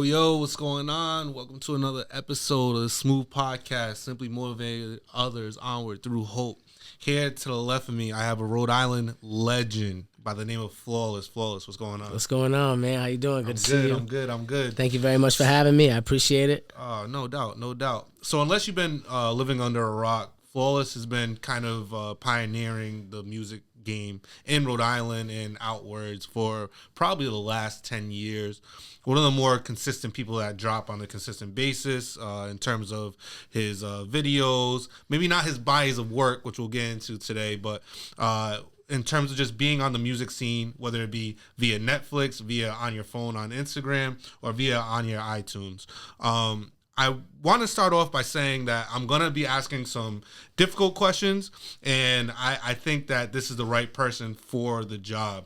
Yo, what's going on? Welcome to another episode of the Smooth Podcast, simply motivating others onward through hope. Here to the left of me, I have a Rhode Island legend by the name of Flawless. Flawless, what's going on? What's going on, man? How you doing? Good to see you. I'm good. Thank you very much for having me. I appreciate it. No doubt. So unless you've been living under a rock, Flawless has been kind of pioneering the music game in Rhode Island and outwards for probably the last 10 years. One of the more consistent people that drop on a consistent basis in terms of his videos, maybe not his bodies of work, which we'll get into today, but in terms of just being on the music scene, whether it be via Netflix, via on your phone on Instagram, or via on your iTunes. I want to start off by saying that I'm going to be asking some difficult questions, and I think that this is the right person for the job.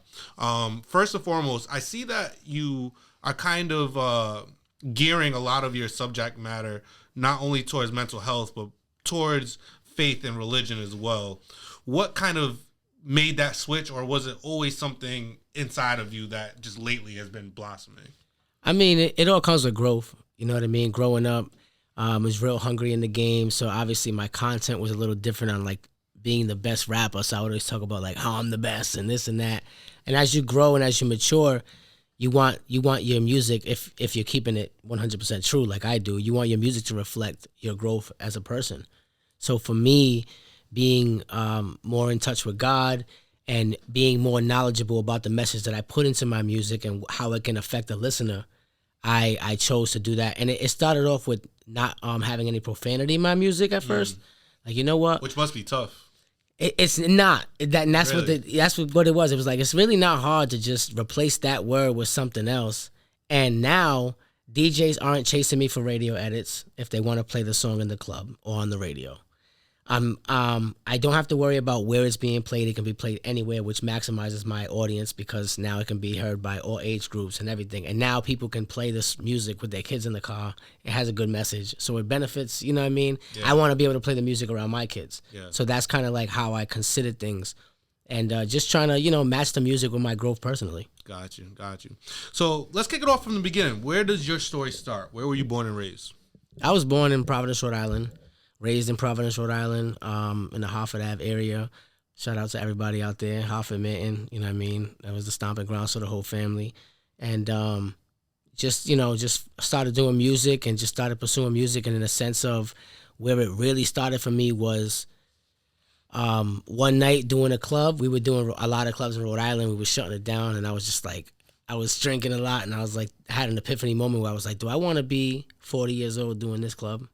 First and foremost, I see that you are kind of gearing a lot of your subject matter not only towards mental health, but towards faith and religion as well. What kind of made that switch, or was it always something inside of you that just lately has been blossoming? I mean, it all comes with growth. You know what I mean? Growing up, I was real hungry in the game, so obviously my content was a little different on like being the best rapper. So I would always talk about like how I'm the best and this and that. And as you grow and as you mature, you want your music, if you're keeping it 100% true like I do, you want your music to reflect your growth as a person. So for me, being more in touch with God and being more knowledgeable about the message that I put into my music and how it can affect the listener, I chose to do that. And it started off with not having any profanity in my music at first. Like, you know what? Which must be tough. It's not. That's really? what it was. It was like, it's really not hard to just replace that word with something else. And now DJs aren't chasing me for radio edits if they want to play the song in the club or on the radio. I don't have to worry about where it's being played. It can be played anywhere, which maximizes my audience because now it can be heard by all age groups and everything. And now people can play this music with their kids in the car. It has a good message. So it benefits, you know what I mean? Yeah. I want to be able to play the music around my kids. Yeah. So that's kind of like how I consider things. And just trying to, match the music with my growth personally. Got you. So let's kick it off from the beginning. Where does your story start? Where were you born and raised? I was born in Providence, Rhode Island. Raised in Providence, Rhode Island, in the Hartford Ave area. Shout out to everybody out there. Hartford, Minton, you know what I mean? That was the stomping grounds for the whole family. And just started doing music and just started pursuing music. And in a sense of where it really started for me was one night doing a club. We were doing a lot of clubs in Rhode Island. We were shutting it down. And I was just like, I was drinking a lot. And I was like, I had an epiphany moment where I was like, do I want to be 40 years old doing this club?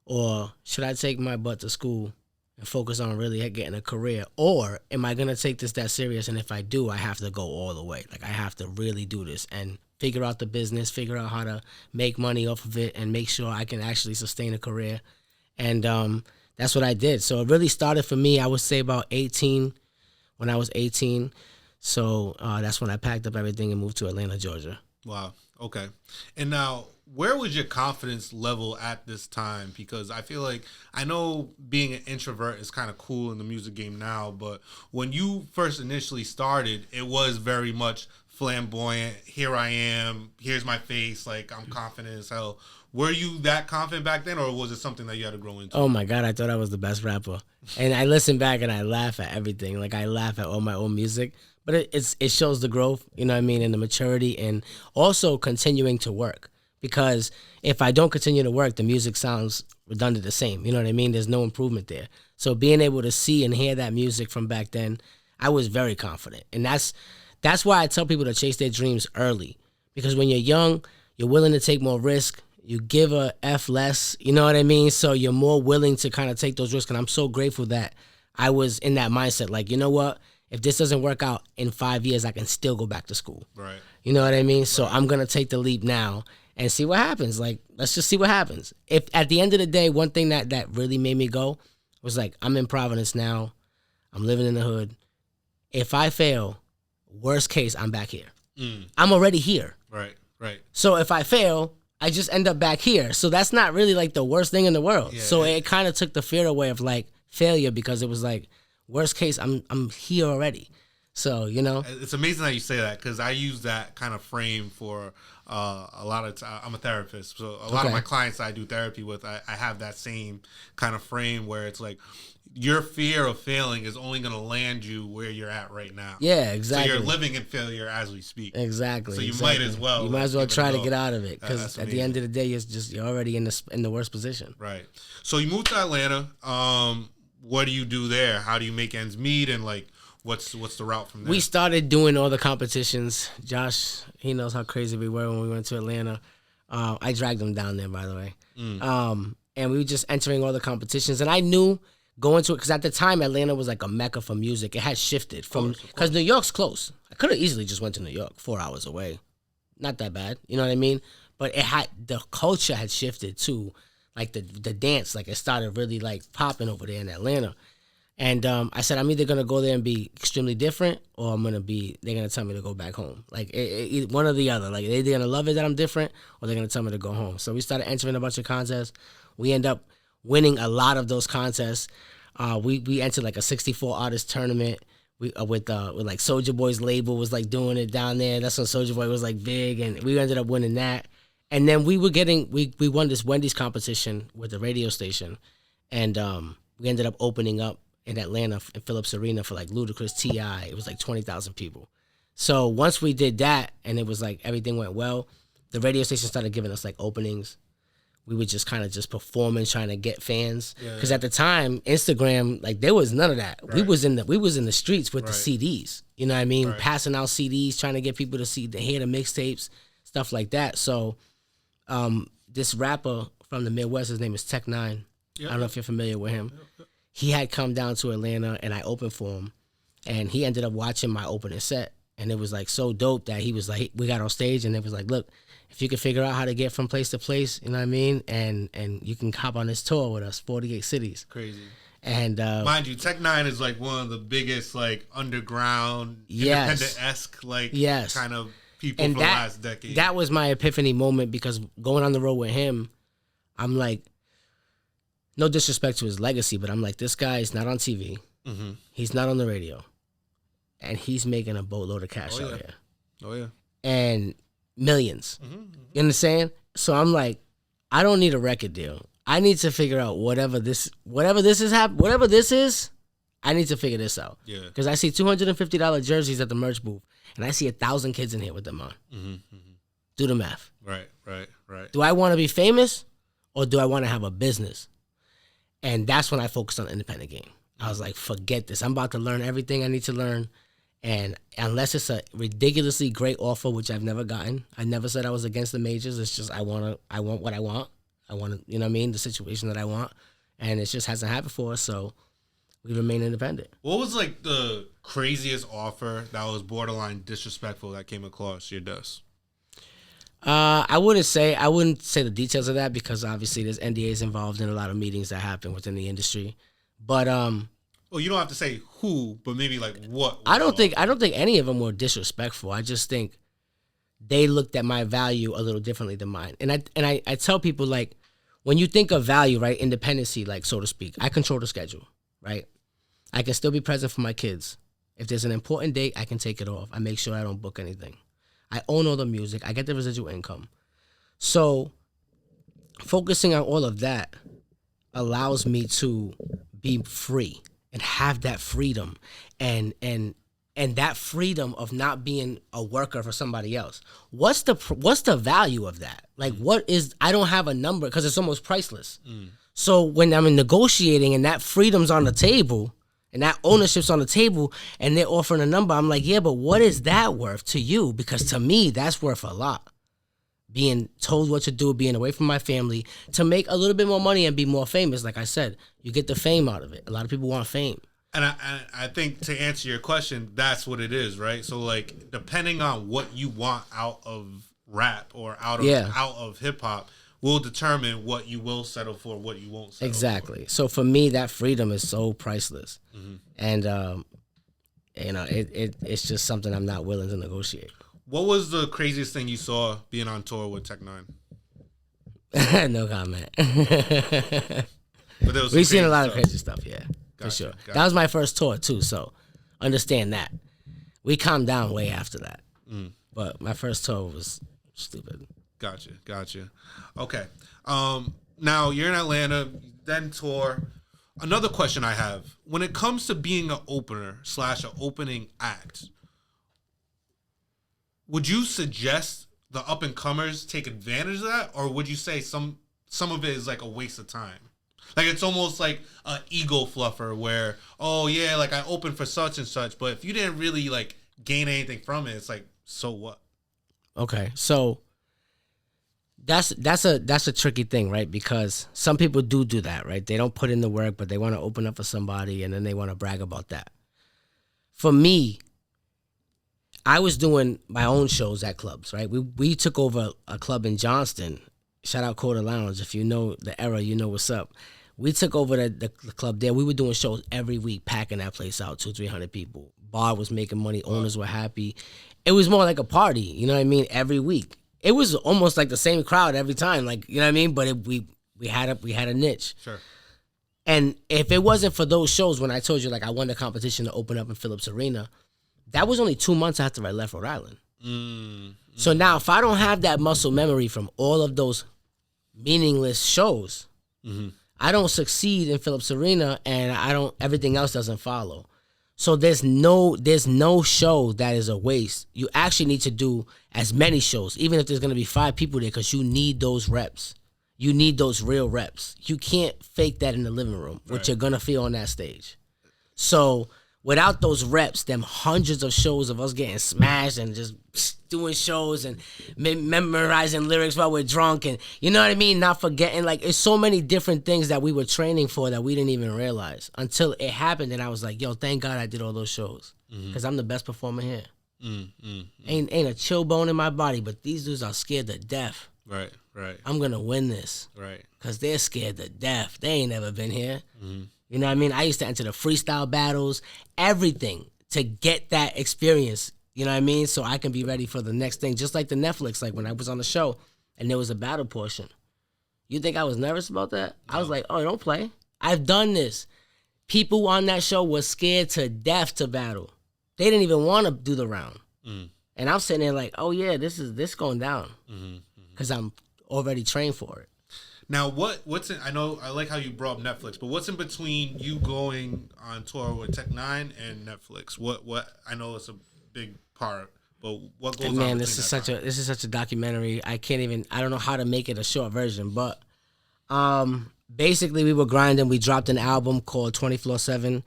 Or should I take my butt to school and focus on really getting a career? Or am I going to take this that serious? And if I do, I have to go all the way. Like, I have to really do this and figure out the business, figure out how to make money off of it and make sure I can actually sustain a career. And that's what I did. So it really started for me, I would say about 18, when I was 18. So that's when I packed up everything and moved to Atlanta, Georgia. Wow. Okay. And now, where was your confidence level at this time? Because I feel like, I know being an introvert is kind of cool in the music game now, but when you first initially started, it was very much flamboyant. Here I am. Here's my face. Like, I'm confident as hell. Were you that confident back then, or was it something that you had to grow into? Oh my God, I thought I was the best rapper. And I listen back and I laugh at everything. Like, I laugh at all my own music. But it shows the growth, you know what I mean, and the maturity, and also continuing to work. Because if I don't continue to work, the music sounds redundant the same. You know what I mean? There's no improvement there. So being able to see and hear that music from back then, I was very confident. And that's why I tell people to chase their dreams early. Because when you're young, you're willing to take more risk. You give a F less, you know what I mean? So you're more willing to kind of take those risks. And I'm so grateful that I was in that mindset. Like, you know what? If this doesn't work out in 5 years, I can still go back to school. Right. You know what I mean? So I'm going to take the leap now and see what happens. Like, let's just see what happens. If at the end of the day, one thing that really made me go was like, I'm in Providence now. I'm living in the hood. If I fail, worst case, I'm back here. I'm already here. Right. So if I fail, I just end up back here. So that's not really like the worst thing in the world. Yeah. So it kind of took the fear away of like failure, because it was like, worst case, I'm here already. So, you know. It's amazing that you say that, because I use that kind of frame for a lot of I'm a therapist, so a lot of my clients I do therapy with, I have that same kind of frame where it's like your fear of failing is only going to land you where you're at right now. Yeah, exactly. So you're living in failure as we speak. Exactly. So you might as well try to get out of it, because at the end of the day, you're already in the worst position. Right. So you moved to Atlanta. What do you do there? How do you make ends meet, and like what's the route from there? We started doing all the competitions. Josh, he knows how crazy we were when we went to Atlanta. I dragged him down there, by the way. And we were just entering all the competitions, and I knew going to it, because at the time Atlanta was like a mecca for music. It had shifted from, because New York's close. I could have easily just went to New York, 4 hours away, not that bad. You know what I mean? But the culture had shifted to like the dance, like it started really like popping over there in Atlanta. And I said, I'm either gonna go there and be extremely different, or they're gonna tell me to go back home. Like one or the other. Like they're gonna love it that I'm different, or they're gonna tell me to go home. So we started entering a bunch of contests. We end up winning a lot of those contests. We entered like a 64 artist tournament. With like Soulja Boy's label was like doing it down there. That's when Soulja Boy was like big, and we ended up winning that. And then we won this Wendy's competition with the radio station, and we ended up opening up in Atlanta in Phillips Arena for like Ludacris, T.I. It was like 20,000 people. So once we did that, and it was like everything went well, the radio station started giving us like openings. We were just kind of just performing, trying to get fans. Because at the time, Instagram, like there was none of that. Right. We was in the streets with the CDs. You know what I mean? Right. Passing out CDs, trying to get people to hear the mixtapes, stuff like that. So this rapper from the Midwest, his name is Tech Nine. Yep. I don't know if you're familiar with him. Yep. He had come down to Atlanta, and I opened for him. And he ended up watching my opening set. And it was like so dope that he was like, we got on stage, and it was like, look, if you can figure out how to get from place to place, you know what I mean? And you can hop on this tour with us, 48 cities. Crazy. And mind you, Tech Nine is like one of the biggest like underground, independent-esque like kind of people and for the last decade. That was my epiphany moment, because going on the road with him, I'm like, no disrespect to his legacy, but I'm like, this guy is not on TV. Mm-hmm. He's not on the radio. And he's making a boatload of cash out here. Oh, yeah. And millions. Mm-hmm. You understand? So I'm like, I don't need a record deal. I need to figure out whatever this is, I need to figure this out. Yeah. Because I see $250 jerseys at the merch booth, and I see 1,000 kids in here with them on. Mm-hmm, mm-hmm. Do the math. Right. Do I want to be famous, or do I want to have a business? And that's when I focused on the independent game. I was like, forget this. I'm about to learn everything I need to learn. And unless it's a ridiculously great offer, which I've never gotten, I never said I was against the majors. It's just I want what I want. I want, you know what I mean, the situation that I want. And it just hasn't happened for us, so we remain independent. What was like the craziest offer that was borderline disrespectful that came across your desk? I wouldn't say the details of that, because obviously there's NDAs involved in a lot of meetings that happen within the industry. But well, you don't have to say who, but maybe like what. I don't think any of them were disrespectful. I just think they looked at my value a little differently than mine. And I tell people, like, when you think of value, right, independency, like, so to speak, I control the schedule, right? I can still be present for my kids. If there's an important date, I can take it off. I make sure I don't book anything. I own all the music. I get the residual income. So focusing on all of that allows me to be free and have that freedom and that freedom of not being a worker for somebody else. What's the value of that? Like, I don't have a number, because it's almost priceless. So when I'm negotiating and that freedom's on the table and that ownership's on the table and they're offering a number, I'm like, yeah, but what is that worth to you? Because to me, that's worth a lot. Being told what to do, being away from my family, to make a little bit more money and be more famous. Like I said, you get the fame out of it. A lot of people want fame. And I think, to answer your question, that's what it is, right? So, like, depending on what you want out of rap or out of hip-hop will determine what you will settle for, what you won't settle exactly. for. So, for me, that freedom is so priceless. Mm-hmm. And, it's just something I'm not willing to negotiate. What was the craziest thing you saw being on tour with Tech Nine? No comment. But we've seen a lot of crazy stuff, yeah. For sure. That was my first tour, too, so understand that. We calmed down way after that. But my first tour was stupid. Gotcha. Okay. Now you're in Atlanta, then tour. Another question I have: when it comes to being an opener / an opening act, would you suggest the up and comers take advantage of that, or would you say some of it is like a waste of time? Like it's almost like an ego fluffer where, oh yeah, like I opened for such and such, but if you didn't really like gain anything from it, it's like, so what? Okay, so that's a tricky thing, right? Because some people do that, right? They don't put in the work, but they want to open up for somebody, and then they want to brag about that. For me, I was doing my own shows at clubs, right? We took over a club in Johnston. Shout out Quarter Lounge. If you know the era, you know what's up. We took over the club there. We were doing shows every week, packing that place out, 200-300 people. Bar was making money. Owners were happy. It was more like a party, you know what I mean, every week. It was almost like the same crowd every time, like, you know what I mean? But we had a niche. Sure. And if it wasn't for those shows, when I told you, like, I won the competition to open up in Phillips Arena, that was only 2 months after I left Rhode Island. So now, if I don't have that muscle memory from all of those meaningless shows, I don't succeed in Phillips Arena, and everything else doesn't follow. So there's no show that is a waste. You actually need to do as many shows, even if there's going to be 5 people there, because you need those reps. You need those real reps. You can't fake that in the living room, what you're going to feel on that stage. So without those reps, them hundreds of shows of us getting smashed and just doing shows and memorizing lyrics while we're drunk, and you know what I mean, not forgetting, like, it's so many different things that we were training for that we didn't even realize until it happened, and I was like, yo, thank God I did all those shows, because I'm the best performer here. Ain't a chill bone in my body, but these dudes are scared to death. Right. I'm gonna win this. Right. Because they're scared to death. They ain't never been here. You know what I mean? I used to enter the freestyle battles, everything to get that experience. You know what I mean? So I can be ready for the next thing. Just like the Netflix, like when I was on the show and there was a battle portion. You think I was nervous about that? No. I was like, oh, don't play. I've done this. People on that show were scared to death to battle. They didn't even want to do the round. And I'm sitting there like, oh yeah, this going down. Because I'm already trained for it. Now, what's in? I know I like how you brought up Netflix, but what's in between you going on tour with Tech Nine and Netflix? What I know it's a big part, but what goes on? Man, this is such a documentary. I don't know how to make it a short version, but basically we were grinding. We dropped an album called 24/7.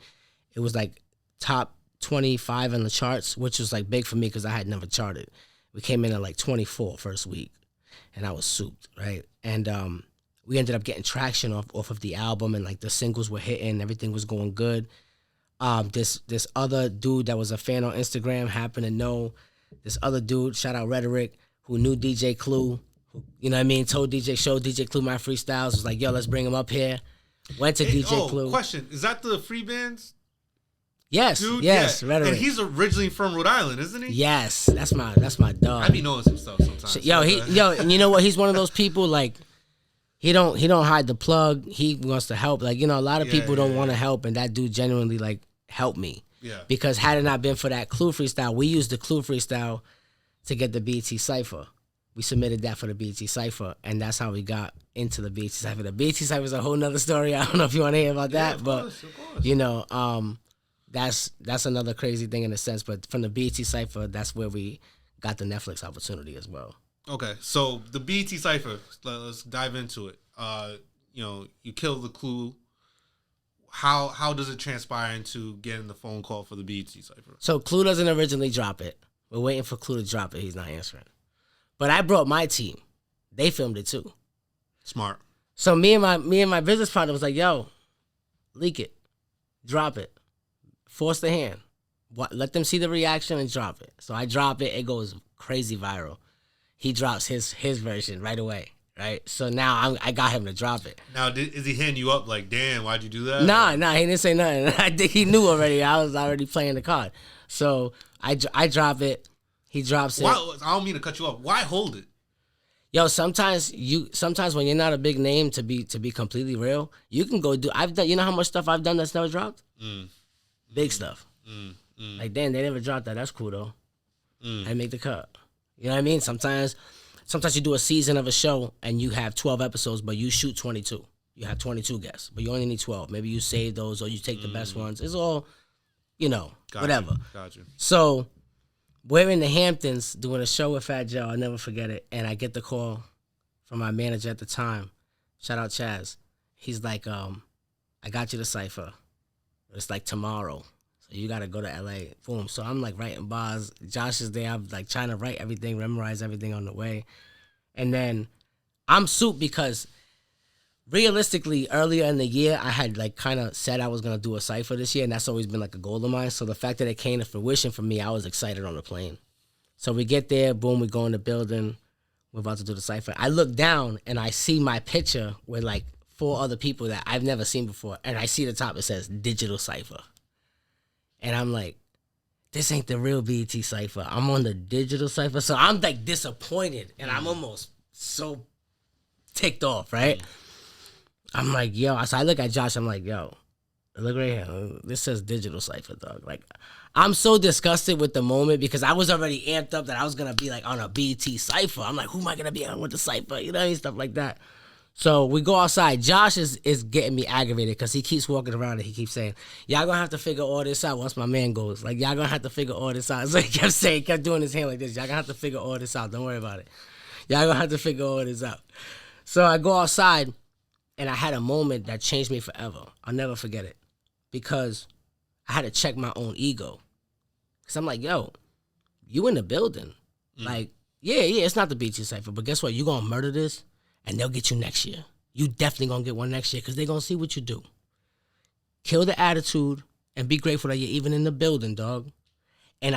It was like top 25 on the charts, which was like big for me because I had never charted. We came in at like 24 first week, and I was souped, right? And we ended up getting traction off of the album, and like the singles were hitting, everything was going good. This other dude that was a fan on Instagram happened to know this other dude, shout out Rhetoric, who knew DJ Clue, who, you know what I mean, showed DJ Clue my freestyles, was like, yo, let's bring him up here. Went to DJ Clue. Question, is that the free bands? Yes, dude? Yes, yeah. Rhetoric. And he's originally from Rhode Island, isn't he? Yes, that's my dog. I be knowing some stuff sometimes. Yo, and you know what? He's one of those people, like, he don't hide the plug. He wants to help. Like, you know, a lot of people don't want to help, and that dude genuinely, like, helped me. Yeah. Because had it not been for that Clue freestyle, we used the Clue freestyle to get the BET Cipher. We submitted that for the BET Cipher, and that's how we got into the BET Cipher. The BET Cipher is a whole nother story. I don't know if you want to hear about that, of but course. you know, that's another crazy thing in a sense. But from the BET Cipher, that's where we got the Netflix opportunity as well. Okay, so the BET Cipher, let's dive into it. You know, you kill the Clue. How does it transpire into getting the phone call for the BET Cipher? So Clue doesn't originally drop it. We're waiting for Clue to drop it. He's not answering. But I brought my team. They filmed it too. Smart. So me and my business partner was like, yo, leak it. Drop it. Force the hand. Let them see the reaction and drop it. So I drop it. It goes crazy viral. He drops his version right away, right? So now I got him to drop it. Now, is he hitting you up like, damn, why'd you do that? Nah, he didn't say nothing. I think he knew already. I was already playing the card. So I drop it. He drops it. I don't mean to cut you off. Why hold it? Yo, sometimes when you're not a big name, to be completely real, you can go do. I've done. You know how much stuff I've done that's never dropped? Big stuff. Like, damn, they never dropped that. That's cool though. I make the cut. You know what I mean? Sometimes you do a season of a show and you have 12 episodes, but you shoot 22. You have 22 guests, but you only need 12. Maybe you save those or you take the best ones. It's all, whatever. Gotcha. So we're in the Hamptons doing a show with Fat Joe. I'll never forget it. And I get the call from my manager at the time. Shout out Chaz. He's like, I got you the Cipher. It's like tomorrow. So you got to go to L.A. Boom. So I'm like writing bars. Josh is there. I'm like trying to write everything, memorize everything on the way. And then I'm soup because realistically, earlier in the year, I had like kind of said I was going to do a Cipher this year, and that's always been like a goal of mine. So the fact that it came to fruition for me, I was excited on the plane. So we get there, boom, we go in the building. We're about to do the Cipher. I look down, and I see my picture with like 4 other people that I've never seen before, and I see the top, it says Digital Cipher. And I'm like, this ain't the real BET Cipher. I'm on the Digital Cipher. So I'm like disappointed, and I'm almost so ticked off, right? I'm like, yo. So I look at Josh. I'm like, yo, look right here. This says Digital Cipher, dog. Like, I'm so disgusted with the moment because I was already amped up that I was going to be like on a BET Cipher. I'm like, who am I going to be on with the Cipher? You know what I mean? Stuff like that. So we go outside. Josh is getting me aggravated because he keeps walking around and he keeps saying, y'all going to have to figure all this out once my man goes. Like, y'all going to have to figure all this out. So he kept doing his hand like this. Y'all going to have to figure all this out. Don't worry about it. Y'all going to have to figure all this out. So I go outside. And I had a moment that changed me forever. I'll never forget it. Because I had to check my own ego. Because I'm like, yo, you in the building. Like, yeah, it's not the BET Cipher. But guess what? You're going to murder this, and they'll get you next year. You definitely going to get one next year because they're going to see what you do. Kill the attitude and be grateful that you're even in the building, dog. And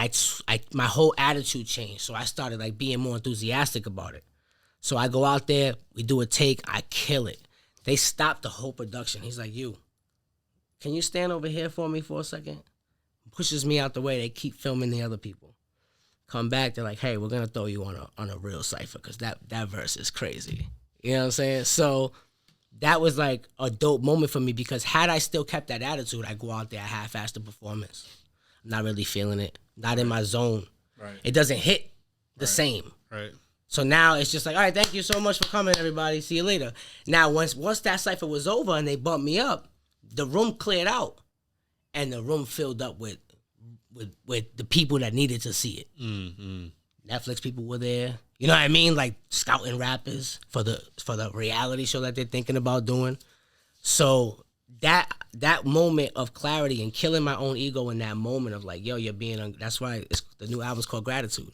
my whole attitude changed. So I started, like, being more enthusiastic about it. So I go out there. We do a take. I kill it. They stopped the whole production. He's like, can you stand over here for me for a second? Pushes me out the way. They keep filming the other people. Come back. They're like, hey, we're going to throw you on a real Cipher because that verse is crazy. You know what I'm saying? So that was like a dope moment for me because had I still kept that attitude, I go out there, I half-assed the performance. I'm not really feeling it. Not in my zone. Right. It doesn't hit the same. Right. So now it's just like, all right, thank you so much for coming, everybody. See you later. Now, once that Cipher was over and they bumped me up, the room cleared out, and the room filled up with the people that needed to see it. Mm-hmm. Netflix people were there. You know what I mean? Like scouting rappers for the reality show that they're thinking about doing. So that moment of clarity and killing my own ego in that moment of like, yo, you're being. That's why the new album's called Gratitude.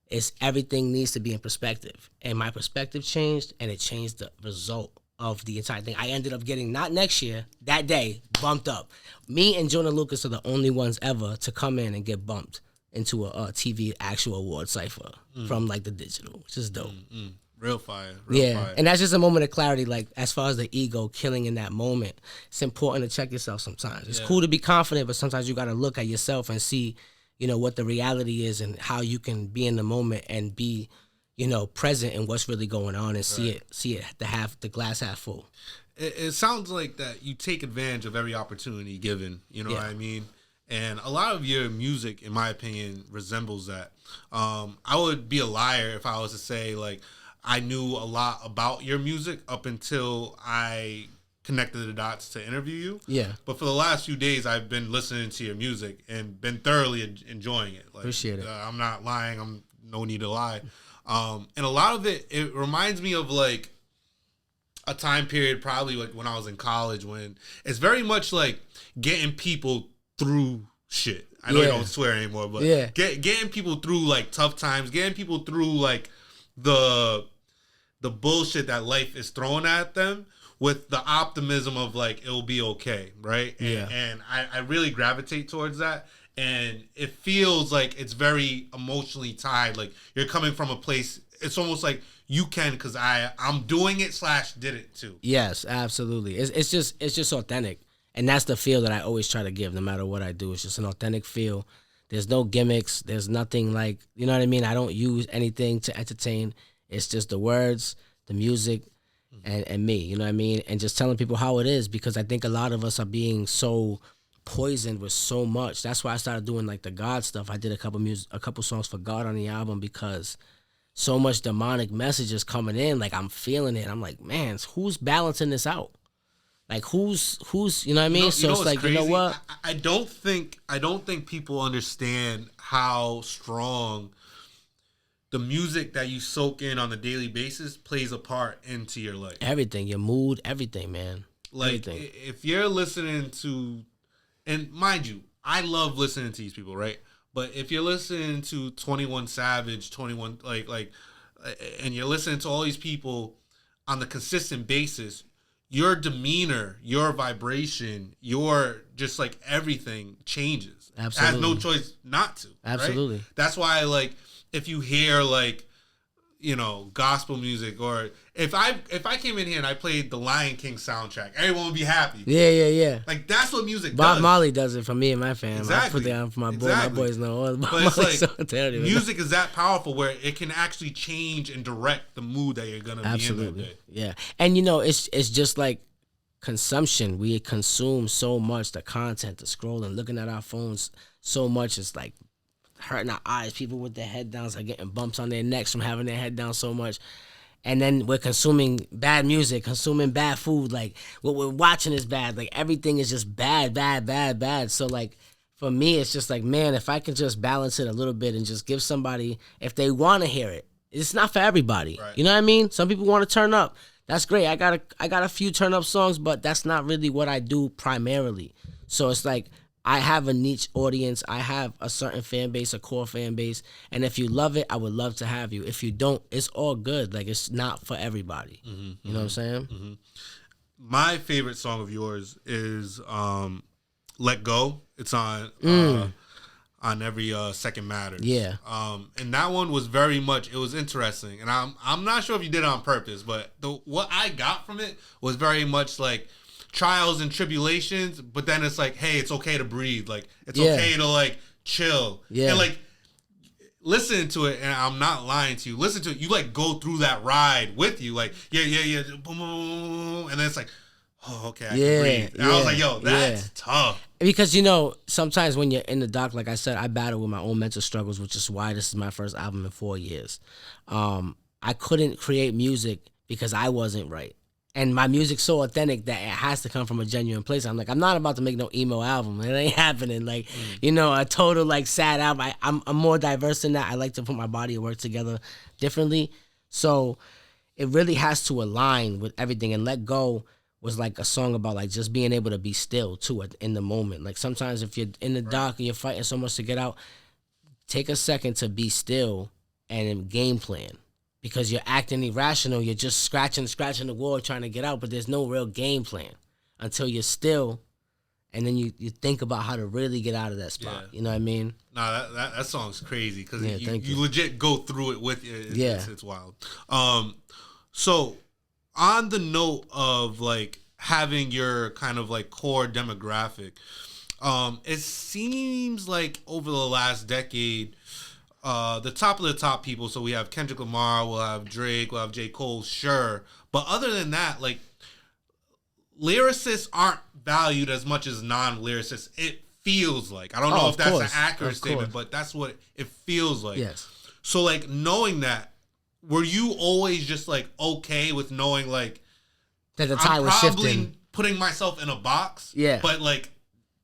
It's everything needs to be in perspective. And my perspective changed, and it changed the result of the entire thing. I ended up getting, not next year, that day, bumped up. Me and Jonah Lucas are the only ones ever to come in and get bumped into a TV actual award Cipher from like the digital, which is dope. Real fire. Fire. And that's just a moment of clarity, like as far as the ego killing in that moment. It's important to check yourself sometimes. It's cool to be confident, but sometimes you got to look at yourself and see what the reality is and how you can be in the moment and be, present in what's really going on and see it the glass half full. It sounds like that you take advantage of every opportunity given, what I mean? And a lot of your music, in my opinion, resembles that. I would be a liar if I was to say, like, I knew a lot about your music up until I connected the dots to interview you. Yeah. But for the last few days, I've been listening to your music and been thoroughly enjoying it. Like, appreciate it. I'm not lying. I'm no need to lie. And a lot of it reminds me of like a time period probably like when I was in college, when it's very much like getting people through shit. I know you don't swear anymore, but getting people through like tough times, getting people through like the bullshit that life is throwing at them, with the optimism of like it'll be okay, right? And I really gravitate towards that, and it feels like it's very emotionally tied. Like you're coming from a place. It's almost like you can because I'm doing it / did it too. Yes, absolutely. It's just authentic, and that's the feel that I always try to give, no matter what I do. It's just an authentic feel. There's no gimmicks. There's nothing like, you know what I mean? I don't use anything to entertain. It's just the words, the music, and me, you know what I mean? And just telling people how it is, because I think a lot of us are being so poisoned with so much. That's why I started doing like the God stuff. I did a couple songs for God on the album because so much demonic messages coming in. Like I'm feeling it. I'm like, man, who's balancing this out? Like who's you know what I mean? So it's like, crazy? You know what? I don't think people understand how strong the music that you soak in on a daily basis plays a part into your life. Everything, your mood, everything, man. Like everything. If you're listening to, and mind you, I love listening to these people, right? But if you're listening to 21 Savage, 21 and you're listening to all these people on the consistent basis, your demeanor, your vibration, your just like everything changes. Absolutely. It has no choice not to. Absolutely. Right? That's why, like, if you hear like, you know, gospel music, or if I came in here and I played the Lion King soundtrack, everyone would be happy. Yeah. Like that's what music Bob does. Molly does it for me and my fam. Exactly. I put that on for my boy. My boys know all about But Molly. it's like music is that powerful where it can actually change and direct the mood that you're gonna be in that day. Yeah, and you know, it's just like consumption. We consume so much, the content, the scrolling, looking at our phones so much. It's like hurting our eyes. People with their head down are getting bumps on their necks from having their head down so much. And then we're consuming bad music, consuming bad food. Like what we're watching is bad. Like everything is just bad. So like for me, it's just like, man, if I can just balance it a little bit and just give somebody, if they want to hear it, it's not for everybody. Right. You know what I mean? Some people want to turn up. That's great. I got a few turn up songs, but that's not really what I do primarily. So it's like I have a niche audience. I have a certain fan base, a core fan base. And if you love it, I would love to have you. If you don't, it's all good. Like it's not for everybody. You know what I'm saying? Mm-hmm. My favorite song of yours is Let Go. It's on every Second Matters. Yeah. And that one was very much, it was interesting. And I'm not sure if you did it on purpose, but what I got from it was very much like trials and tribulations, but then it's like, hey, it's okay to breathe. Like, it's okay to like chill. Yeah. And like, listen to it, and I'm not lying to you. Listen to it. You like go through that ride with you. Like, yeah. Boom, boom, and then it's like, oh, okay, I can breathe. And I was like, yo, that's tough. Because, you know, sometimes when you're in the dark, like I said, I battle with my own mental struggles, which is why this is my first album in 4 years. I couldn't create music because I wasn't right. And my music's so authentic that it has to come from a genuine place. I'm like, I'm not about to make no emo album. It ain't happening. Like, you know, a total like sad album. I'm more diverse than that. I like to put my body and work together differently. So it really has to align with everything. And Let Go was like a song about like just being able to be still too in the moment. Like sometimes if you're in the dark and you're fighting so much to get out, take a second to be still and game plan. Because you're acting irrational, you're just scratching the wall trying to get out, but there's no real game plan until you're still, and then you think about how to really get out of that spot. You know what I mean? Nah, that song's crazy because you legit go through it with you. It's wild. So on the note of like having your kind of like core demographic, it seems like over the last decade, the top of the top people, so we have Kendrick Lamar, we'll have Drake, we'll have J. Cole, sure. But other than that, like, lyricists aren't valued as much as non-lyricists. It feels like. I don't know if that's an accurate statement, but that's what it feels like. Yes. So, like, knowing that, were you always just, like, okay with knowing, like, that the tide was shifting? I'm probably putting myself in a box. Yeah. But, like,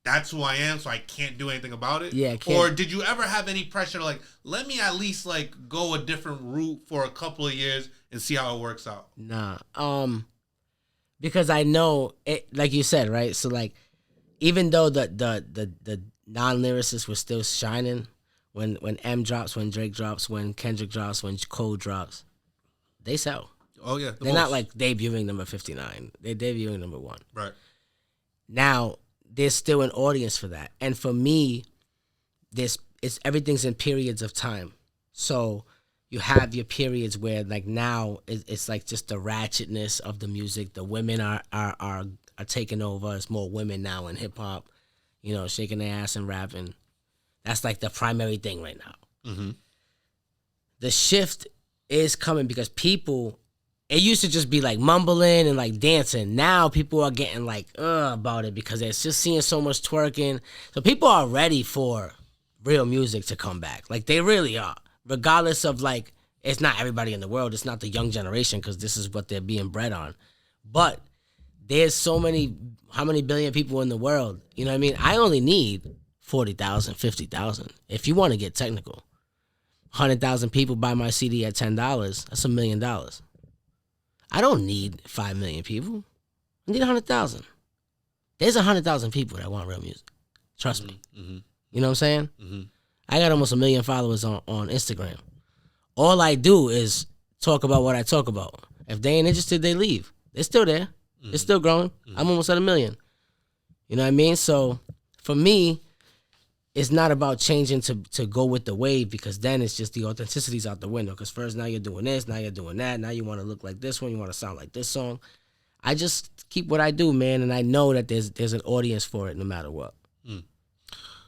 that's who I am, so I can't do anything about it. Yeah, or did you ever have any pressure to like, let me at least like go a different route for a couple of years and see how it works out? Nah. Because I know it, like you said, right? So like, even though the non-lyricists were still shining, when M drops, when Drake drops, when Kendrick drops, when Cole drops, they sell. Oh yeah. They're not like debuting number 59. They're debuting number 1. Right. Now, there's still an audience for that. And for me, everything's in periods of time. So you have your periods where like now it's like just the ratchetness of the music. The women are taking over. It's more women now in hip hop, you know, shaking their ass and rapping. That's like the primary thing right now. Mm-hmm. The shift is coming because people it used to just be like mumbling and like dancing. Now people are getting like about it because they're just seeing so much twerking. So people are ready for real music to come back. Like they really are. Regardless of like, it's not everybody in the world. It's not the young generation because this is what they're being bred on. But there's so many, how many billion people in the world? You know what I mean? I only need 40,000, 50,000. If you want to get technical, 100,000 people buy my CD at $10. That's $1 million. I don't need 5 million people. I need 100,000. There's 100,000 people that want real music. Trust me. Mm-hmm. You know what I'm saying? Mm-hmm. I got almost 1 million followers on Instagram. All I do is talk about what I talk about. If they ain't interested, they leave. They're still there. Mm-hmm. It's still growing. Mm-hmm. I'm almost at 1 million. You know what I mean? So for me, it's not about changing to go with the wave because then it's just the authenticity's out the window. Because first now you're doing this, now you're doing that. Now you want to look like this one, you want to sound like this song. I just keep what I do, man, and I know that there's an audience for it no matter what. Mm.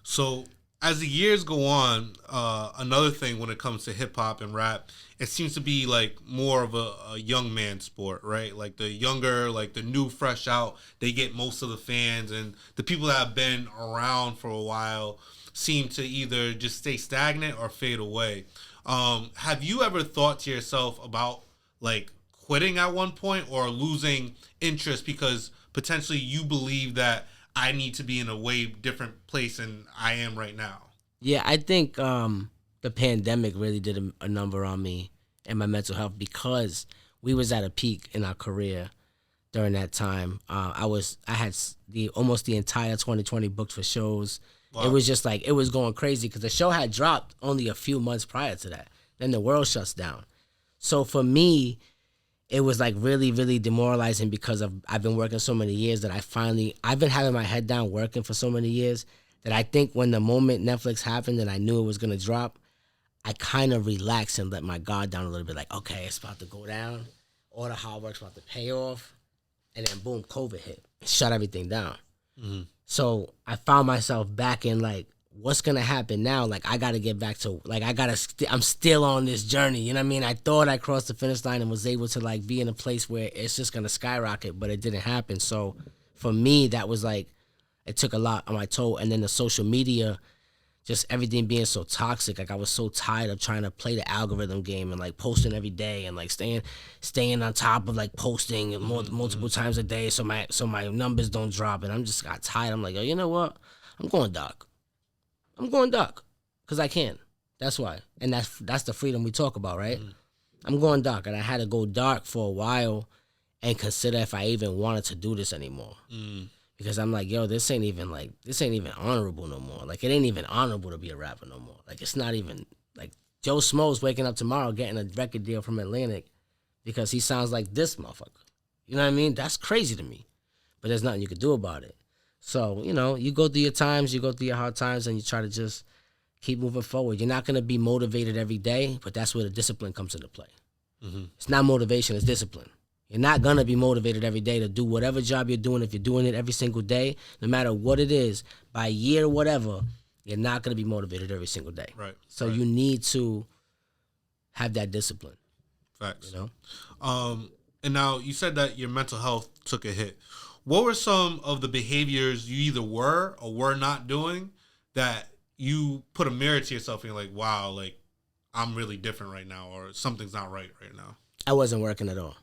So as the years go on, another thing when it comes to hip hop and rap, it seems to be like more of a young man sport, right? Like the younger, like the new, fresh out, they get most of the fans, and the people that have been around for a while seem to either just stay stagnant or fade away. Have you ever thought to yourself about like quitting at one point or losing interest because potentially you believe that I need to be in a way different place than I am right now? Yeah, I think the pandemic really did a number on me and my mental health because we was at a peak in our career during that time. I had almost the entire 2020 booked for shows. Wow. It was just like, it was going crazy because the show had dropped only a few months prior to that. Then the world shuts down. So for me, it was like really, really demoralizing because I've been working so many years that I've been having my head down working for so many years that I think when the moment Netflix happened and I knew it was going to drop, I kind of relaxed and let my guard down a little bit. Like, okay, it's about to go down. All the hard work's about to pay off. And then boom, COVID hit. Shut everything down. Mm-hmm. So I found myself back in like, what's going to happen now? Like, I got to get back to, like, I'm still on this journey. You know what I mean? I thought I crossed the finish line and was able to like be in a place where it's just going to skyrocket, but it didn't happen. So for me, that was like, it took a lot on my toll. And then the social media, just everything being so toxic. Like I was so tired of trying to play the algorithm game and like posting every day and like staying on top of like posting multiple times a day so my numbers don't drop. And I'm just got tired. I'm like, oh, you know what? I'm going dark because I can. That's why. And that's the freedom we talk about, right? Mm. I'm going dark, and I had to go dark for a while and consider if I even wanted to do this anymore. Mm. Because I'm like, yo, this ain't even honorable no more. Like, it ain't even honorable to be a rapper no more. Like, it's not even, like, Joe Smo's waking up tomorrow getting a record deal from Atlantic because he sounds like this motherfucker. You know what I mean? That's crazy to me. But there's nothing you could do about it. So, you know, you go through your times, you go through your hard times, and you try to just keep moving forward. You're not going to be motivated every day, but that's where the discipline comes into play. Mm-hmm. It's not motivation, it's discipline. You're not going to be motivated every day to do whatever job you're doing. If you're doing it every single day, no matter what it is, by year, whatever, you're not going to be motivated every single day. Right. So you need to have that discipline. Facts. You know? And now you said that your mental health took a hit. What were some of the behaviors you either were or were not doing that you put a mirror to yourself and you're like, wow, like I'm really different right now, or something's not right now? I wasn't working at all.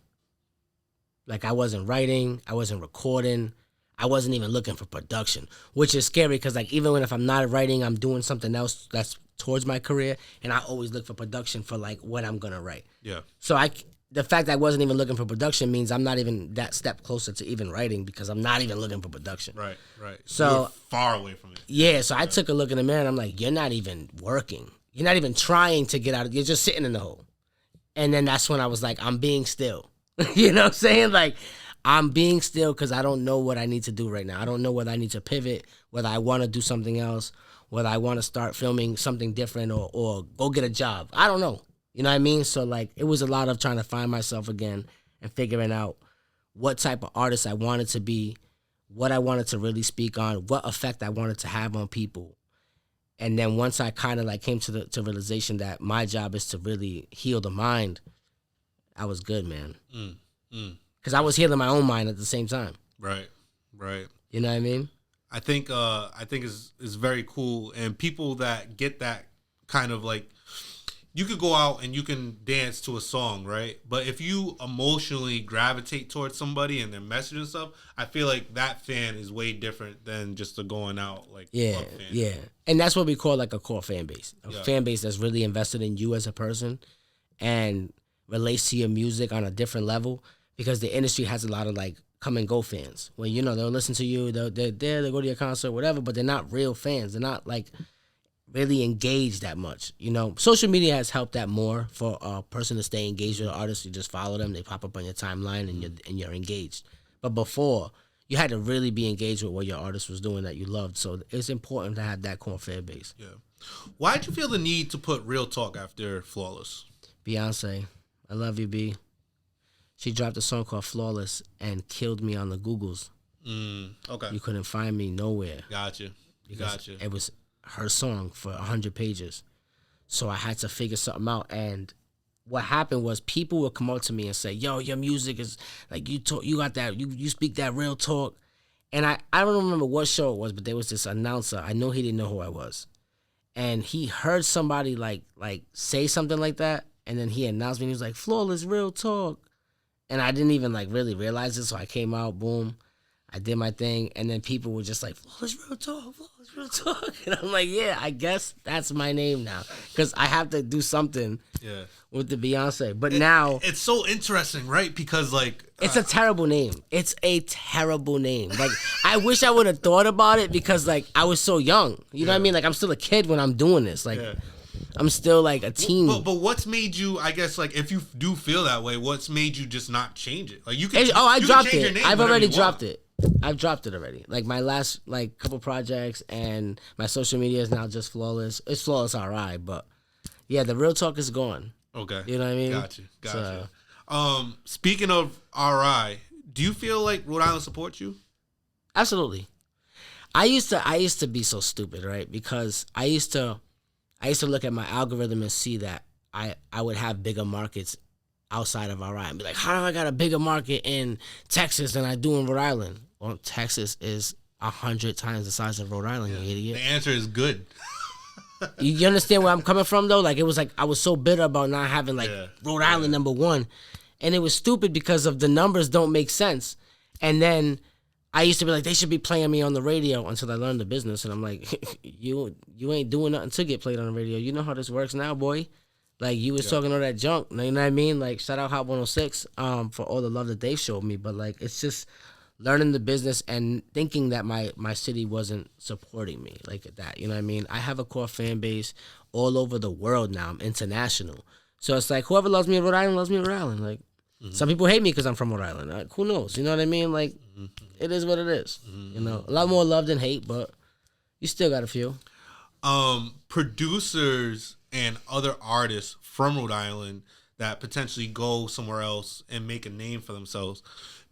Like, I wasn't writing, I wasn't recording, I wasn't even looking for production, which is scary because, like, even if I'm not writing, I'm doing something else that's towards my career, and I always look for production for, like, what I'm going to write. Yeah. So the fact that I wasn't even looking for production means I'm not even that step closer to even writing because I'm not even looking for production. Right. So you're far away from it. Yeah, so I took a look in the mirror, and I'm like, you're not even working. You're not even trying to get out of it. You're just sitting in the hole. And then that's when I was like, I'm being still. You know what I'm saying? Like, I'm being still because I don't know what I need to do right now. I don't know whether I need to pivot, whether I want to do something else, whether I want to start filming something different or go get a job. I don't know. You know what I mean? So, like, it was a lot of trying to find myself again and figuring out what type of artist I wanted to be, what I wanted to really speak on, what effect I wanted to have on people. And then once I kind of, like, came to realization that my job is to really heal the mind, I was good, man. Mm. Because I was healing my own mind at the same time. Right. You know what I mean? I think is very cool, and people that get that kind of like, you could go out and you can dance to a song, right? But if you emotionally gravitate towards somebody and their message and stuff, I feel like that fan is way different than just a going out like club fan. Yeah. And that's what we call like a core fan base. A fan base that's really invested in you as a person and relates to your music on a different level, because the industry has a lot of like come and go fans. When, you know, they'll listen to you, they're there, they go to your concert, whatever, but they're not real fans. They're not like really engaged that much. You know, social media has helped that more for a person to stay engaged with an artist. You just follow them, they pop up on your timeline, and you're engaged. But before, you had to really be engaged with what your artist was doing that you loved. So it's important to have that core fan base. Yeah. Why did you feel the need to put Real Talk after Flawless? Beyonce, I love you, B. She dropped a song called Flawless and killed me on the Googles. Okay. You couldn't find me nowhere. Gotcha. It was her song for 100 pages. So I had to figure something out. And what happened was people would come up to me and say, yo, your music is like, you got that, you speak that real talk. And I don't remember what show it was, but there was this announcer. I know he didn't know who I was. And he heard somebody like say something like that. And then he announced me and he was like, Flawless real talk. And I didn't even like really realize it. So I came out, boom. I did my thing, and then people were just like, Flawless real talk, Flawless real talk. And I'm like, yeah, I guess that's my name now. Because I have to do something with the Beyonce. But now... It's so interesting, right? Because, like... It's a terrible name. It's a terrible name. Like, I wish I would have thought about it because, like, I was so young. You know what I mean? Like, I'm still a kid when I'm doing this. Like, I'm still, like, a teen. But what's made you, I guess, like, if you do feel that way, what's made you just not change it? Like, you can... I dropped it. I've already dropped it. I've dropped it already. Like my last couple projects and my social media is now just Flawless. It's Flawless RI, but yeah, the real talk is gone. Okay. You know what I mean? Gotcha. So, speaking of RI, do you feel like Rhode Island supports you? Absolutely. I used to be so stupid, right? Because I used to look at my algorithm and see that I would have bigger markets outside of RI and be like, how do I got a bigger market in Texas than I do in Rhode Island? Well, Texas is 100 times the size of Rhode Island, you idiot. The answer is good. You understand where I'm coming from, though? Like, it was like I was so bitter about not having, like, Rhode Island number one. And it was stupid because of the numbers don't make sense. And then I used to be like, they should be playing me on the radio until I learned the business. And I'm like, you ain't doing nothing to get played on the radio. You know how this works now, boy. Like, you was talking all that junk. You know what I mean? Like, shout out Hot 106 for all the love that they showed me. But, like, it's just learning the business and thinking that my city wasn't supporting me like that. You know what I mean? I have a core fan base all over the world now. I'm international. So it's like, whoever loves me in Rhode Island loves me in Rhode Island. Like, some people hate me because I'm from Rhode Island. Like, who knows? You know what I mean? Like, it is what it is. You know, a lot more love than hate, but you still got a few. Producers and other artists from Rhode Island that potentially go somewhere else and make a name for themselves,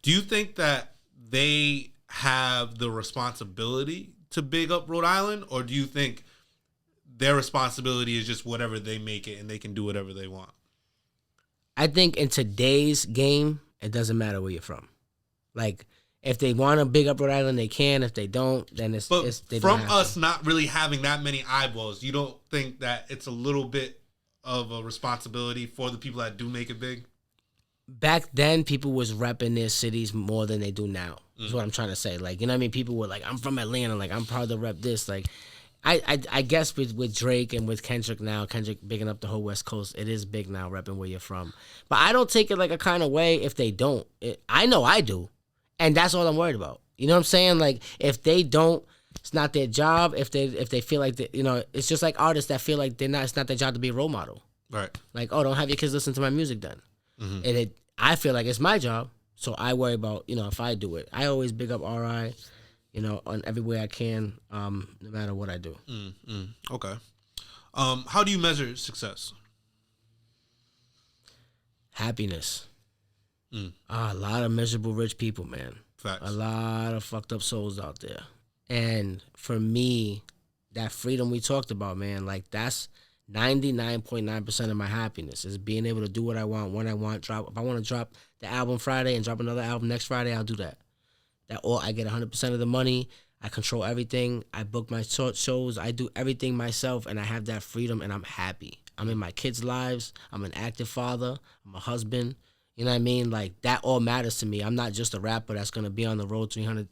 do you think that they have the responsibility to big up Rhode Island, or do you think their responsibility is just whatever they make it and they can do whatever they want? I think in today's game, it doesn't matter where you're from. Like, if they want to big up Rhode Island, they can. If they don't, then it's they from don't us not really having that many eyeballs, you don't think that it's a little bit of a responsibility for the people that do make it big? Back then, people was repping their cities more than they do now. Is what I'm trying to say. Like, you know what I mean? People were like, I'm from Atlanta. Like, I'm proud to rep this. Like, I guess with Drake and with Kendrick now, Kendrick bigging up the whole West Coast, it is big now, repping where you're from. But I don't take it like a kind of way if they don't. I know I do. And that's all I'm worried about. You know what I'm saying? Like, if they don't, it's not their job. If they feel like, you know, it's just like artists that feel like it's not their job to be a role model. Right. Like, oh, don't have your kids listen to my music then. And I feel like it's my job, so I worry about, you know, if I do it. I always big up RI, you know, on every way I can, no matter what I do. Okay. How do you measure success? Happiness. A lot of miserable rich people, man. Facts. A lot of fucked up souls out there. And for me, that freedom we talked about, man, like that's 99.9% of my happiness is being able to do what I want when I want. Drop if I want to drop the album Friday and drop another album next Friday, I'll do that. Or I get 100% of the money. I control everything. I book my shows. I do everything myself, and I have that freedom, and I'm happy. I'm in my kids' lives. I'm an active father. I'm a husband. You know what I mean? Like, that all matters to me. I'm not just a rapper that's going to be on the road 300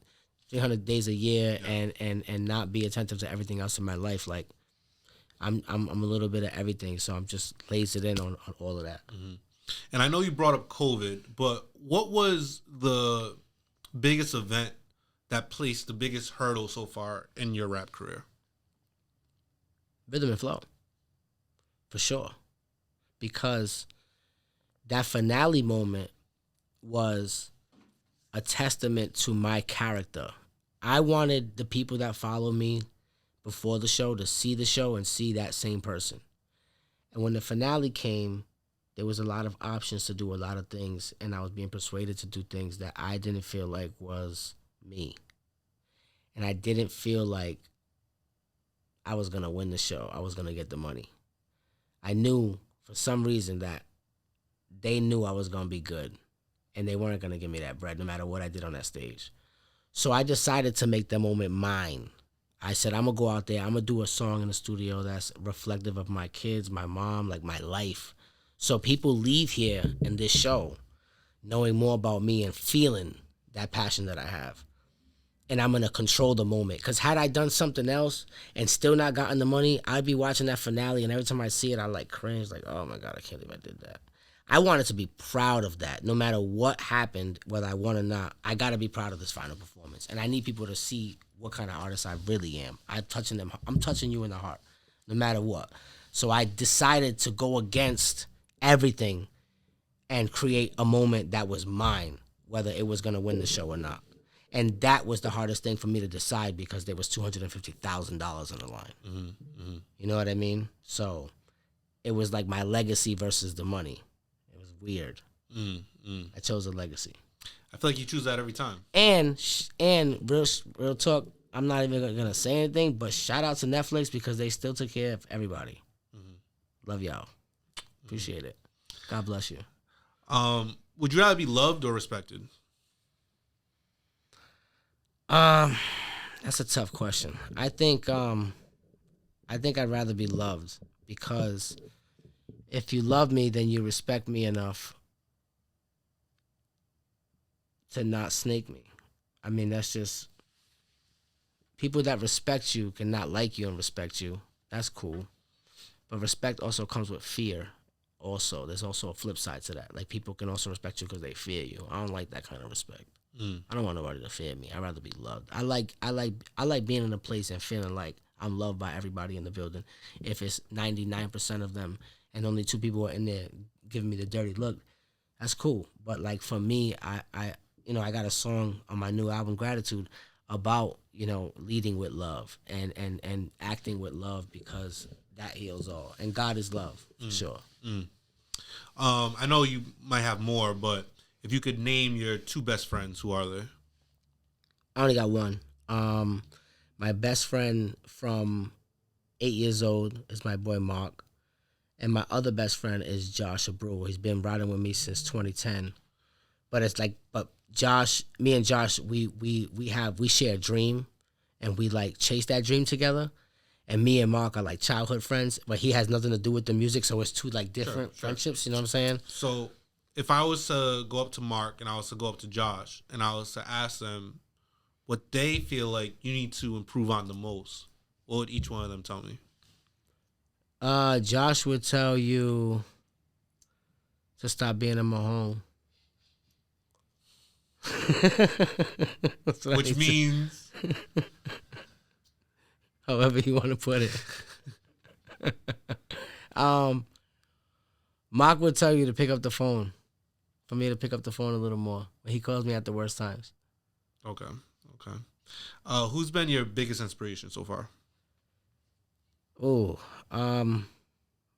days a year and not be attentive to everything else in my life. Like, I'm a little bit of everything, so I'm just lasered in on all of that. Mm-hmm. And I know you brought up COVID, but what was the biggest event that placed the biggest hurdle so far in your rap career? Rhythm and flow, for sure. Because that finale moment was a testament to my character. I wanted the people that follow me before the show to see the show and see that same person. And when the finale came, there was a lot of options to do a lot of things, and I was being persuaded to do things that I didn't feel like was me. And I didn't feel like I was going to win the show. I was going to get the money. I knew for some reason that they knew I was going to be good, and they weren't going to give me that bread no matter what I did on that stage. So I decided to make that moment mine. I said, I'm going to go out there. I'm going to do a song in the studio that's reflective of my kids, my mom, like my life. So people leave here in this show knowing more about me and feeling that passion that I have. And I'm going to control the moment. Because had I done something else and still not gotten the money, I'd be watching that finale, and every time I see it, I like cringe, like, oh my God, I can't believe I did that. I wanted to be proud of that. No matter what happened, whether I won or not, I got to be proud of this final performance. And I need people to see what kind of artist I really am. I'm touching you in the heart, no matter what. So I decided to go against everything and create a moment that was mine, whether it was going to win the show or not. And that was the hardest thing for me to decide because there was $250,000 on the line. Mm-hmm, mm-hmm. You know what I mean? So it was like my legacy versus the money. It was weird. I chose a legacy. I feel like you choose that every time. And real talk, I'm not even going to say anything, but shout out to Netflix because they still took care of everybody. Mm-hmm. Love y'all. Appreciate it. God bless you. Would you rather be loved or respected? That's a tough question. I think I'd rather be loved because if you love me, then you respect me enough to not snake me. I mean, that's just people that respect you cannot like you and respect you. That's cool. But respect also comes with fear. Also, there's also a flip side to that. Like, people can also respect you because they fear you. I don't like that kind of respect. I don't want nobody to fear me. I'd rather be loved. I like being in a place and feeling like I'm loved by everybody in the building. If it's 99% of them and only 2 people are in there giving me the dirty look, that's cool. But like for me, I got a song on my new album, Gratitude, about, leading with love and acting with love because that heals all. And God is love, for sure. I know you might have more, but if you could name your 2 best friends, who are they? I only got one. My best friend from 8 years old is my boy Mark. And my other best friend is Josh Abreu. He's been riding with me since 2010. But Josh, me and Josh, we share a dream and we like chase that dream together. And me and Mark are like childhood friends, but he has nothing to do with the music, so it's 2 like different friendships, you know what I'm saying? So if I was to go up to Mark and I was to go up to Josh and I was to ask them what they feel like you need to improve on the most, what would each one of them tell me? Josh would tell you to stop being in my home. Which means? However you want to put it. Mark would tell you to pick up the phone. For me to pick up the phone a little more. He calls me at the worst times. Okay. Who's been your biggest inspiration so far?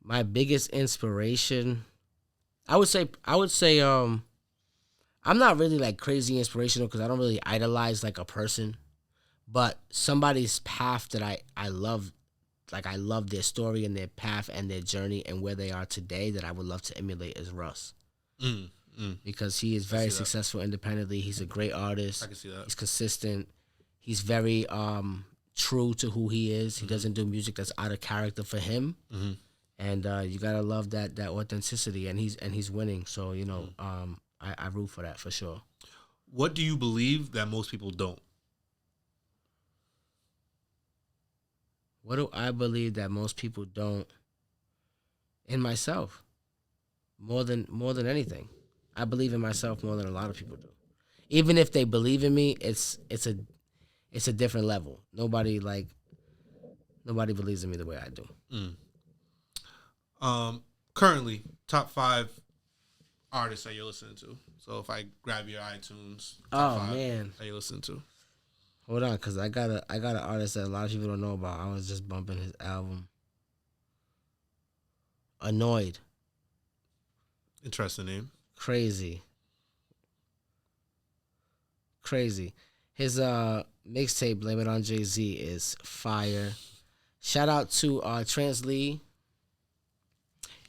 My biggest inspiration, I would say I'm not really like crazy inspirational because I don't really idolize like a person, but somebody's path that I love like I love their story and their path and their journey and where they are today that I would love to emulate is Russ. Because he is very successful independently. He's a great artist. I can see that. He's consistent. He's very true to who he is. He doesn't do music that's out of character for him. And you gotta love that authenticity. And he's winning. So I root for that for sure. What do you believe that most people don't? What do I believe that most people don't? In myself, more than anything, I believe in myself more than a lot of people do. Even if they believe in me, it's a different level. Nobody believes in me the way I do. Currently, top 5 artists that you're listening to. So if I grab your iTunes, top 5 that you're listening to. Hold on, cause I got an artist that a lot of people don't know about. I was just bumping his album. Annoyed. Interesting name. Crazy. His mixtape, Blame It on Jay-Z, is fire. Shout out to Trans Lee.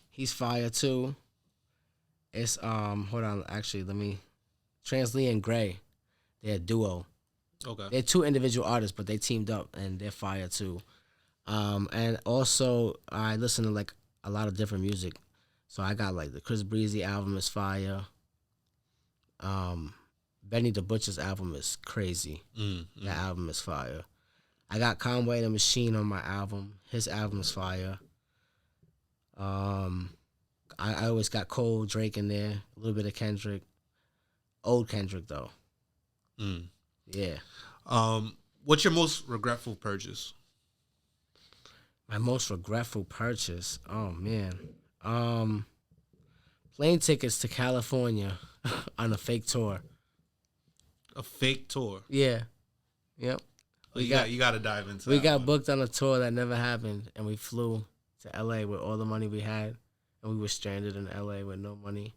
He's fire too. It's hold on, actually Trans Lee and Gray. They're a duo. Okay. They're 2 individual artists, but they teamed up and they're fire too. And also I listen to like a lot of different music. So I got like the Chris Breezy album is fire. Benny the Butcher's album is crazy. That album is fire. I got Conway the Machine on my album. His album is fire. I always got Cole, Drake in there. A little bit of Kendrick. Old Kendrick though. Yeah. What's your most regretful purchase? My most regretful purchase? Oh, man. Plane tickets to California on a fake tour. A fake tour? Yeah. Yep. You got to dive into that. We got booked on a tour that never happened, and we flew to L.A. with all the money we had, and we were stranded in L.A. with no money.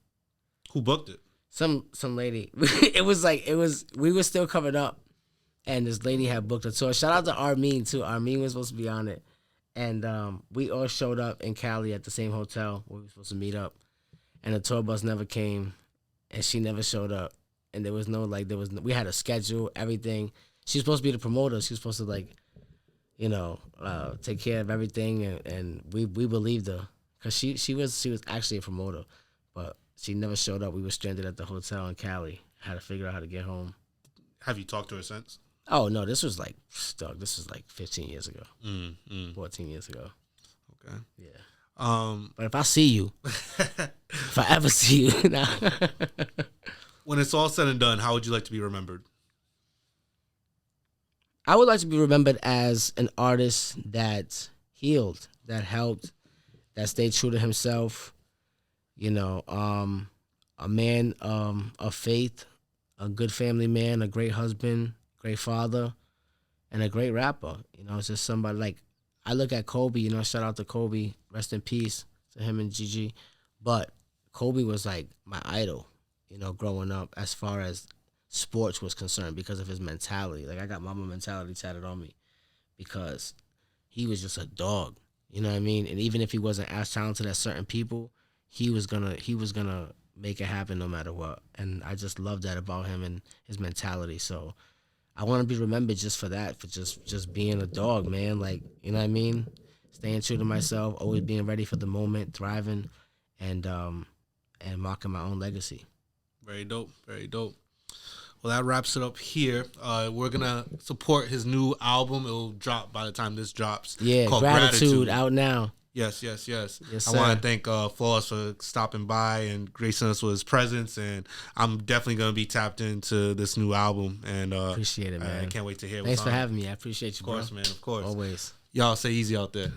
Who booked it? Some lady. We were still covered up, and this lady had booked a tour. Shout out to Armin too. Armin was supposed to be on it, and we all showed up in Cali at the same hotel where we were supposed to meet up, and the tour bus never came, and she never showed up, and we had a schedule, everything. She was supposed to be the promoter. She was supposed to take care of everything, and we believed her because she was actually a promoter, but she never showed up. We were stranded at the hotel in Cali. Had to figure out how to get home. Have you talked to her since? Oh, no, this was like 15 years ago. 14 years ago. Okay. Yeah. But if I see you, if I ever see you, nah. When it's all said and done, how would you like to be remembered? I would like to be remembered as an artist that healed, that helped, that stayed true to himself. A man of faith, a good family man, a great husband, great father, and a great rapper. It's just somebody like, I look at Kobe, shout out to Kobe, rest in peace to him and Gigi. But Kobe was like my idol, growing up as far as sports was concerned because of his mentality. Like I got Mamba mentality tatted on me because he was just a dog. You know what I mean? And even if he wasn't as talented as certain people, he was gonna make it happen no matter what. And I just love that about him and his mentality. So I want to be remembered just for that, for just being a dog, man. Like, you know what I mean? Staying true to myself, always being ready for the moment, thriving, and marking my own legacy. Very dope. Very dope. Well, that wraps it up here. We're going to support his new album. It'll drop by the time this drops. Yeah, called Gratitude out now. Yes. Yes, I want to thank Flawless for stopping by and gracing us with his presence. And I'm definitely going to be tapped into this new album. And appreciate it, man. I can't wait to hear Thanks for having me. I appreciate you, bro. Of course, man. Of course. Always. Y'all stay easy out there.